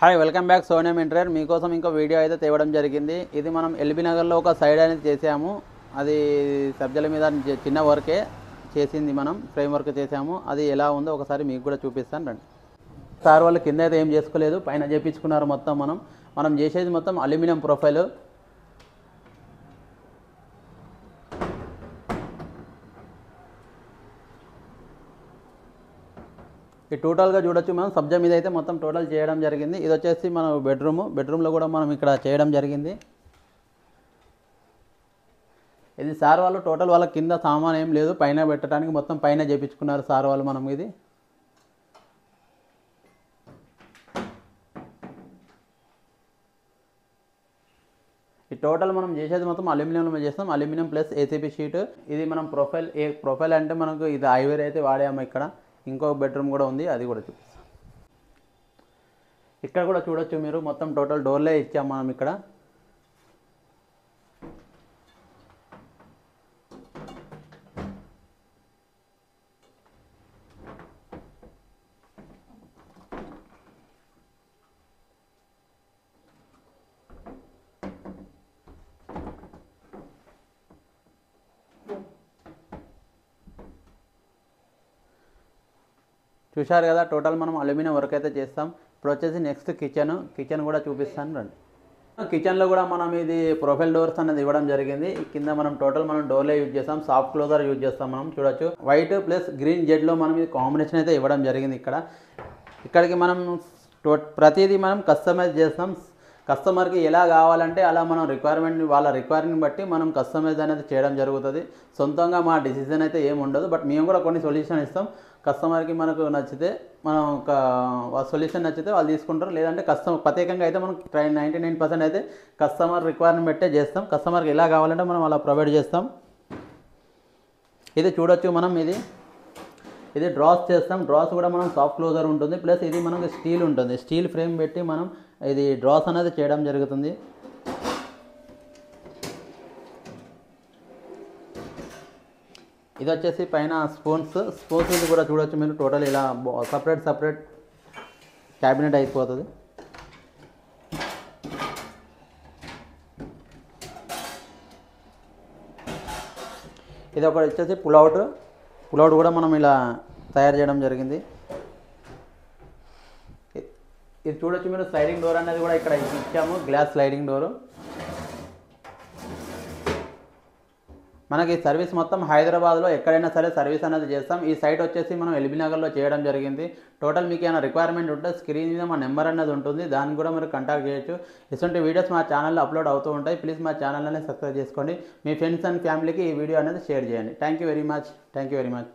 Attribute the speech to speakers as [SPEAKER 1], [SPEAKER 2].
[SPEAKER 1] Hi welcome back సోనియం internet మీకోసం ఇంకో video అయితే తేవడం జరిగింది. ఇది మనం ఎల్బీ నగర్లో ఒక సైడ్ అనేది చేసాము. అది సబ్జెక్టుల మీద చిన్న వర్కే చేసింది, మనం ఫ్రేమ్ వర్క్ చేసాము. అది ఎలా ఉందో ఒకసారి మీకు కూడా చూపిస్తాను రండి. సార్ వాళ్ళు కింద అయితే ఏం చేసుకోలేదు, పైన చేయించుకున్నారు. మొత్తం మనం చేసేది మొత్తం అల్యూమినియం ప్రొఫైల్. ఈ టోటల్గా చూడొచ్చు, మనం సబ్జా మీద అయితే మొత్తం టోటల్ చేయడం జరిగింది. ఇది వచ్చేసి మన బెడ్రూమ్లో కూడా మనం ఇక్కడ చేయడం జరిగింది. ఇది సార్ వాళ్ళు టోటల్ వాళ్ళ కింద సామాన్ ఏం లేదు, పైన పెట్టడానికి మొత్తం పైన చేయించుకున్నారు సార్ వాళ్ళు. మనం ఇది ఈ టోటల్ మనం చేసేది మొత్తం అల్యూమినియంలో చేస్తాం. Aluminium plus ACP sheet. ఇది మనం ప్రొఫైల్ అంటే మనకు ఇది ఐవేర్ అయితే వాడాము. ఇక్కడ ఇంకో బెడ్రూమ్ కూడా ఉంది, అది కూడా చూపిస్తాం. ఇక్కడ కూడా చూడొచ్చు మీరు, మొత్తం టోటల్ డోర్లే ఇచ్చాము మనం ఇక్కడ. చూశారు కదా, టోటల్ మనం అల్యూమినియం వర్క్ అయితే చేస్తాం. ఇప్పుడు వచ్చేసి నెక్స్ట్ కిచెన్ కూడా చూపిస్తాను రండి. కిచెన్లో కూడా మనం ఇది ప్రొఫైల్ డోర్స్ అనేది ఇవ్వడం జరిగింది. కింద మనం డోర్లే యూజ్ చేస్తాం, సాఫ్ట్ క్లోజర్ యూజ్ చేస్తాం. మనం చూడొచ్చు వైట్ ప్లస్ గ్రీన్ జెడ్లో మనం ఇది కాంబినేషన్ అయితే ఇవ్వడం జరిగింది. ఇక్కడికి మనం ప్రతిదీ మనం కస్టమైజ్ చేస్తాం. కస్టమర్కి ఎలా కావాలంటే అలా మనం వాళ్ళ రిక్వైర్మెంట్ని బట్టి మనం కస్టమైజ్ అనేది చేయడం జరుగుతుంది. సొంతంగా మా డిసిజన్ అయితే ఏమి ఉండదు, బట్ మేము కూడా కొన్ని సొల్యూషన్ ఇస్తాం. కస్టమర్కి మనకు నచ్చితే మనం ఒక సొల్యూషన్ నచ్చితే వాళ్ళు తీసుకుంటారు, లేదంటే ప్రత్యేకంగా అయితే మనం 99% అయితే కస్టమర్ రిక్వైర్మెంట్ బట్టే చేస్తాం. కస్టమర్కి ఎలా కావాలంటే మనం అలా ప్రొవైడ్ చేస్తాం. ఇది చూడొచ్చు మనం, ఇది డ్రాస్ చేస్తాం. డ్రాస్ కూడా మనం సాఫ్ట్ క్లోజర్ ఉంటుంది, ప్లస్ ఇది మనకు స్టీల్ ఉంటుంది. స్టీల్ ఫ్రేమ్ పెట్టి మనం ఇది డ్రాస్ అనేది చేయడం జరుగుతుంది. ఇది వచ్చేసి పైన స్పూన్స్ ఇది కూడా చూడొచ్చు మీరు. టోటల్ ఇలా సపరేట్ క్యాబినెట్ అయిపోతుంది. ఇది ఒకటి వచ్చేసి పుల్అవుట్ కూడా మనం ఇలా తయారు చేయడం జరిగింది. ఇది చూడొచ్చు మీరు, స్లైడింగ్ డోర్ అనేది కూడా ఇక్కడ ఇచ్చాము, గ్లాస్ స్లైడింగ్ డోరు. మనకి సర్వీస్ మొత్తం హైదరాబాద్లో ఎక్కడైనా సరే సర్వీస్ అనేది చేస్తాం. ఈ సైట్ వచ్చేసి మనం ఎల్బీ నగర్లో చేయడం జరిగింది. టోటల్ మీకు ఏమైనా రిక్వైర్మెంట్ ఉంటే స్క్రీన్ మీద మా నెంబర్ అనేది ఉంటుంది, దాన్ని కూడా మీరు కాంటాక్ట్ చేయొచ్చు. ఇటువంటి వీడియోస్ మా ఛానల్లో అప్లోడ్ అవుతూ ఉంటాయి. ప్లీజ్ మా ఛానల్ అనేది సబ్స్క్రైబ్ చేసుకోండి. మీ ఫ్రెండ్స్ అండ్ ఫ్యామిలీకి ఈ వీడియో అనేది షేర్ చేయండి. Thank you very much.